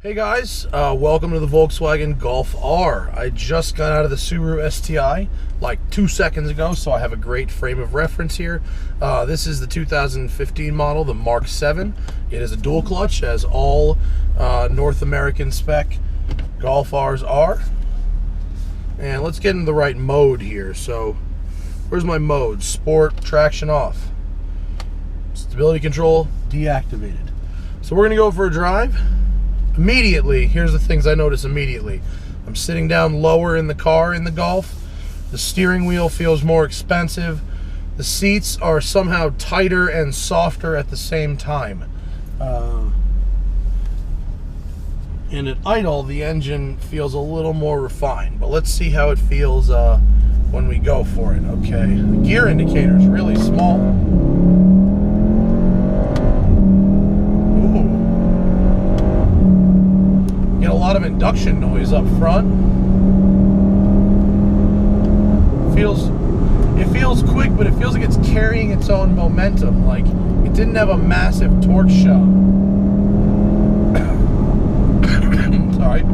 Hey guys, welcome to the Volkswagen Golf R. I just got out of the Subaru STI like 2 seconds ago, so I have a great frame of reference here. This is the 2015 model, the Mark 7. It is a dual clutch, as all North American spec Golf Rs are. And let's get into the right mode here. So, where's my mode? Sport, traction off. Stability control deactivated. So we're gonna go for a drive. Immediately, here's the things I notice immediately. I'm sitting down lower in the car in the Golf. The steering wheel feels more expensive. The seats are somehow tighter and softer at the same time. And at idle, the engine feels a little more refined. But let's see how it feels when we go for it. Okay, the gear indicator is really small. A lot of induction noise up front. It feels quick, but it feels like it's carrying its own momentum. Like it didn't have a massive torque shove. Sorry.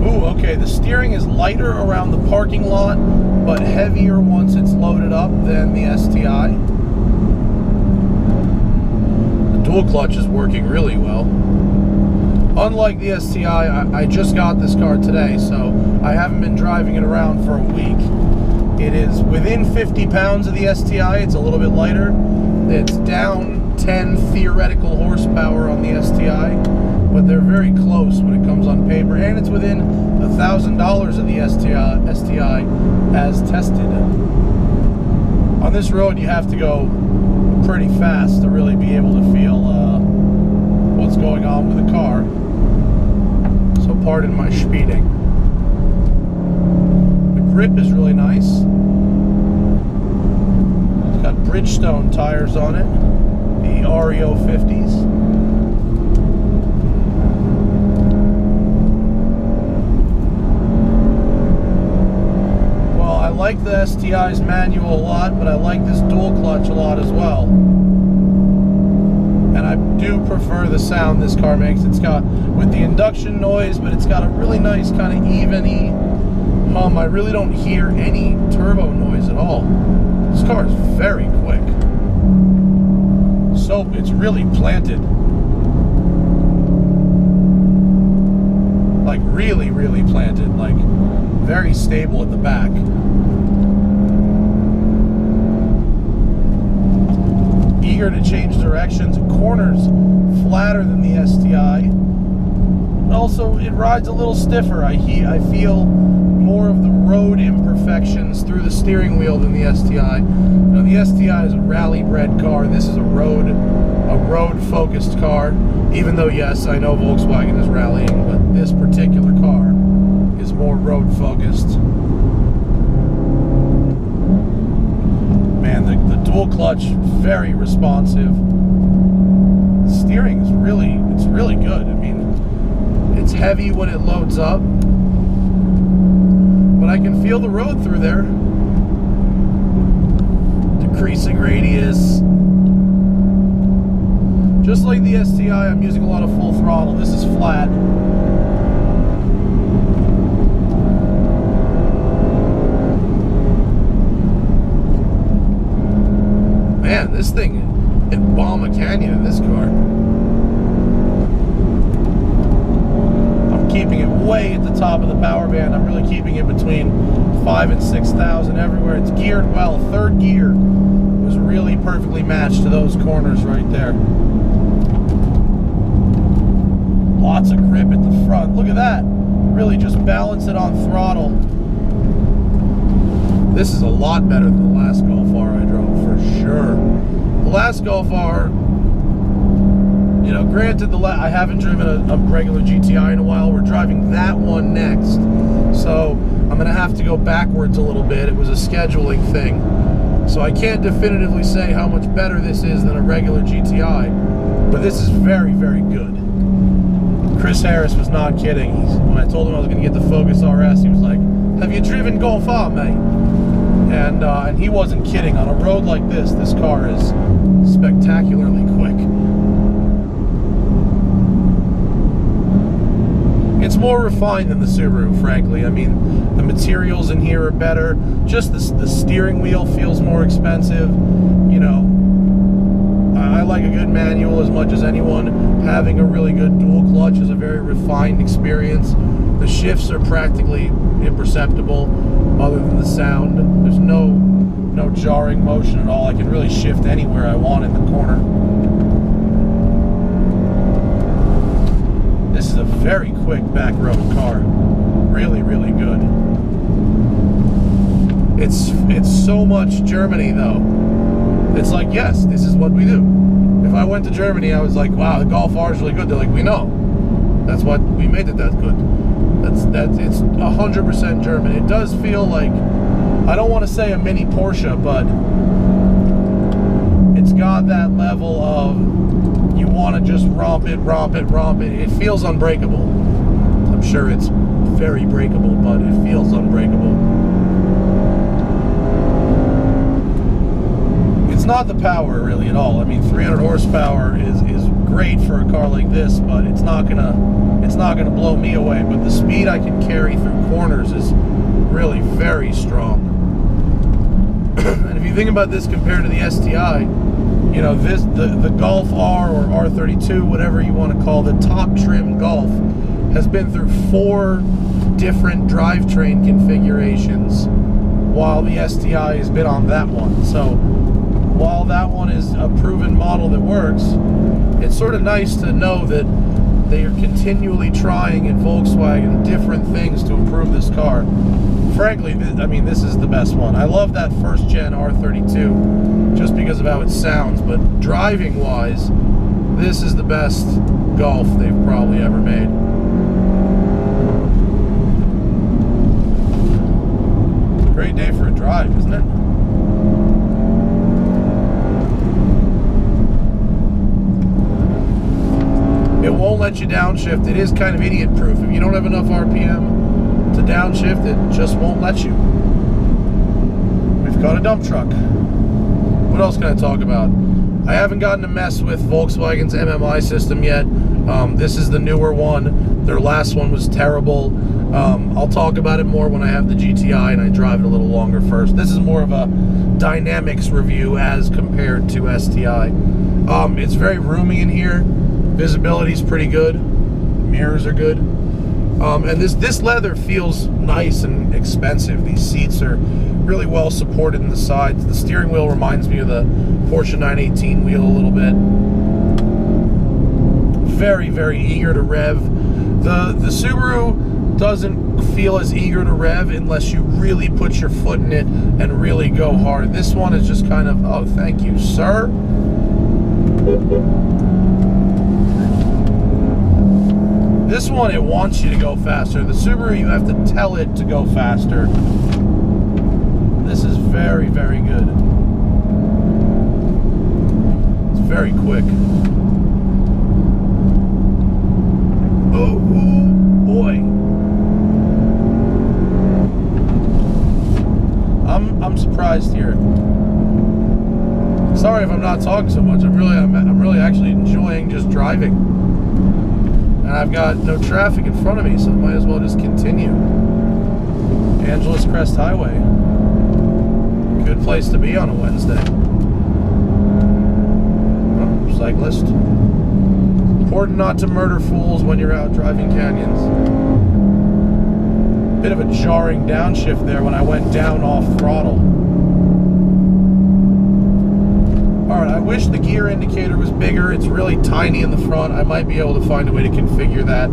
Ooh, okay. The steering is lighter around the parking lot, but heavier once it's loaded up than the STI. The dual clutch is working really well. Unlike the STI, I just got this car today, so I haven't been driving it around for a week. It is within 50 pounds of the STI. It's a little bit lighter. It's down 10 theoretical horsepower on the STI, but they're very close when it comes on paper, and it's within $1,000 of the STI as tested. On this road, you have to go pretty fast to really be able to feel what's going on with the car. So pardon my speeding. The grip is really nice. It's got Bridgestone tires on it, the REO 50s. Well, I like the STI's manual a lot, but I like this dual clutch a lot as well. And I do prefer the sound this car makes. It's got, with the induction noise, but it's got a really nice kind of even-y hum. I really don't hear any turbo noise at all. This car is very quick. So it's really planted. Like really, really planted. Like very stable at the back. Eager to change directions. Corners flatter than the STI. Also, it rides a little stiffer. I feel more of the road imperfections through the steering wheel than the STI. Now, the STI is a rally-bred car. This is a road-focused car. Even though, yes, I know Volkswagen is rallying, but this particular car is more road-focused. Man, the dual clutch, very responsive. Steering is really good. I mean, it's heavy when it loads up, but I can feel the road through there. Decreasing radius. Just like the STI, I'm using a lot of full throttle. This is flat. Man, this thing can bomb a canyon in this car. I'm keeping it way at the top of the power band. I'm really keeping it between 5,000 and 6,000 everywhere. It's geared well. Third gear was really perfectly matched to those corners right there. Lots of grip at the front. Look at that. Really just balance it on throttle. This is a lot better than the last Golf R I drove, for sure. The last Golf R, you know, granted, I haven't driven a regular GTI in a while. We're driving that one next. So I'm going to have to go backwards a little bit. It was a scheduling thing. So I can't definitively say how much better this is than a regular GTI. But this is very, very good. Chris Harris was not kidding. When I told him I was going to get the Focus RS, he was like, "Have you driven Golf R, mate?" And he wasn't kidding. On a road like this car is spectacularly quick. more refined than the Subaru, frankly. I mean, the materials in here are better. Just the steering wheel feels more expensive. You know, I like a good manual as much as anyone. Having a really good dual clutch is a very refined experience. The shifts are practically imperceptible other than the sound. There's no jarring motion at all. I can really shift anywhere I want in the corner. This is a very quick back road car. Really, really good. It's so much Germany though. It's like, yes, this is what we do. If I went to Germany, I was like, wow, the Golf R is really good. They're like, we know. That's what we made it that good. It's 100% German. It does feel like, I don't want to say a mini Porsche, but it's got that level of, you want to just romp it. It feels unbreakable. I'm sure it's very breakable, but it feels unbreakable. It's not the power really at all. I mean, 300 horsepower is great for a car like this, but it's not gonna blow me away. But the speed I can carry through corners is really very strong. And if you think about this compared to the STI, you know, the Golf R or R32, whatever you want to call the top trim Golf, has been through 4 different drivetrain configurations, while the STI has been on that one. So while that one is a proven model that works, it's sort of nice to know that they are continually trying in Volkswagen different things to improve this car. Frankly, I mean, this is the best one. I love that first gen R32 just because of how it sounds, but driving wise, this is the best Golf they've probably ever made. Great day for a drive, isn't it? It won't let you downshift. It is kind of idiot proof. If you don't have enough RPM to downshift, it just won't let you. We've got a dump truck. What else can I talk about? I haven't gotten to mess with Volkswagen's MMI system yet. This is the newer one. Their last one was terrible. I'll talk about it more when I have the GTI and I drive it a little longer first. This is more of a dynamics review as compared to STI. It's very roomy in here. Visibility's pretty good. Mirrors are good. And this leather feels nice and expensive. These seats are really well supported in the sides. The steering wheel reminds me of the Porsche 918 wheel a little bit. Very, very eager to rev. The Subaru doesn't feel as eager to rev unless you really put your foot in it and really go hard. This one is just kind of, oh, thank you, sir. This one, it wants you to go faster. The Subaru, you have to tell it to go faster. This is very, very good. It's very quick. Oh, boy. I'm surprised here. Sorry if I'm not talking so much. I'm really actually enjoying just driving. And I've got no traffic in front of me, so I might as well just continue. Angeles Crest Highway. Good place to be on a Wednesday. Oh, cyclist. Important not to murder fools when you're out driving canyons. Bit of a jarring downshift there when I went down off throttle. Alright, I wish the gear indicator was bigger. It's really tiny in the front. I might be able to find a way to configure that.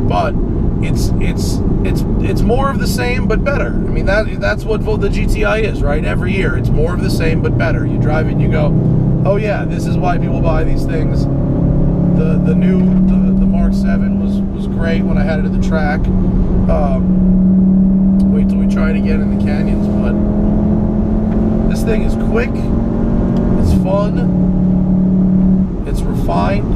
But it's more of the same but better. I mean, that's what the GTI is, right? Every year it's more of the same but better. You drive it and you go, oh yeah, this is why people buy these things. The Mark 7 was great when I had it at the track. Wait till we try it again in the canyons, but this thing is quick, it's fun, it's refined.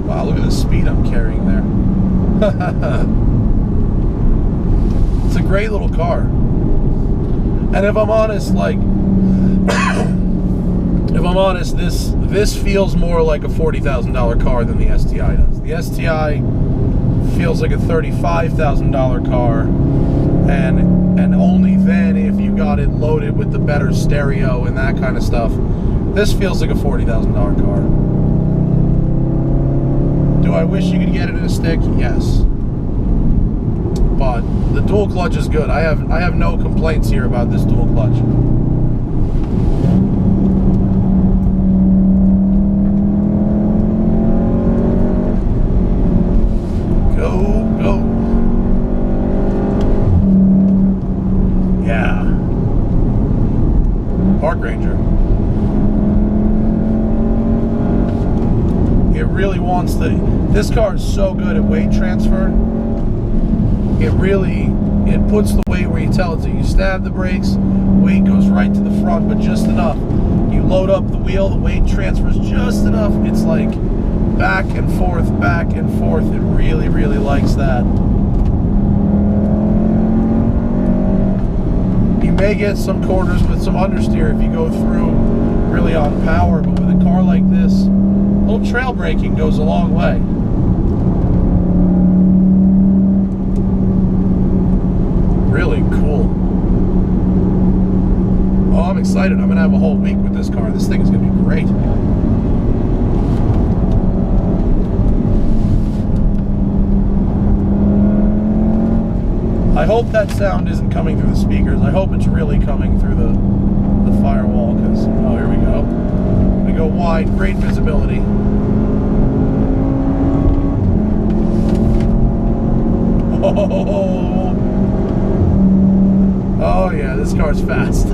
Wow, look at the speed I'm carrying there. It's a great little car. And if I'm honest, like, if I'm honest, this feels more like a $40,000 car than the STI does. The STI feels like a $35,000 car, and only then if you got it loaded with the better stereo and that kind of stuff. This feels like a $40,000 car. Do I wish you could get it in a stick? Yes. But the dual clutch is good. I have no complaints here about this dual clutch. Go. Yeah. Park Ranger. It really wants to. This car is so good at weight transfer. It puts the weight where you tell it to. You stab the brakes, weight goes right to the front, but just enough. You load up the wheel, the weight transfers just enough. It's like back and forth, back and forth. It really, really likes that. You may get some corners with some understeer if you go through really on power, but with a car like this, a little trail braking goes a long way. Really cool. Oh, I'm excited. I'm going to have a whole week with this car. This thing is going to be great. I hope that sound isn't coming through the speakers. I hope it's really coming through the firewall, because, oh, here we go. We go wide, great visibility. Oh yeah, this car's fast.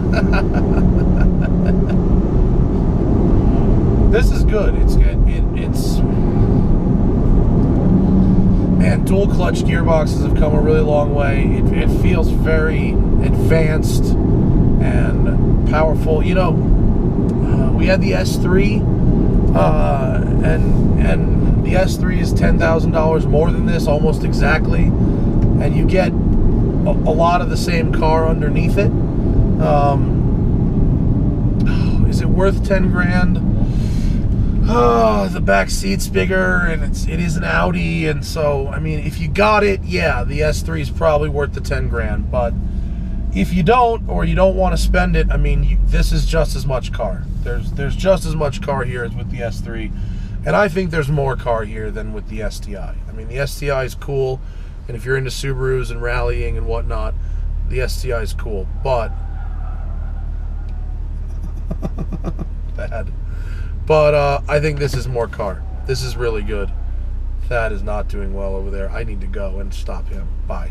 This is good. It's man, dual clutch gearboxes have come a really long way. It feels very advanced and powerful. You know, we had the S3, and the S3 is $10,000 more than this, almost exactly, and you get a lot of the same car underneath it. Is it worth 10 grand? Oh, the back seat's bigger, and it is an Audi, and so, I mean, if you got it, yeah, the S3 is probably worth the 10 grand, but if you don't, or you don't want to spend it, I mean, this is just as much car. There's just as much car here as with the S3, and I think there's more car here than with the STI. I mean, the STI is cool, and if you're into Subarus and rallying and whatnot, the STI is cool, but bad. But I think this is more car. This is really good. Thad is not doing well over there. I need to go and stop him. Bye.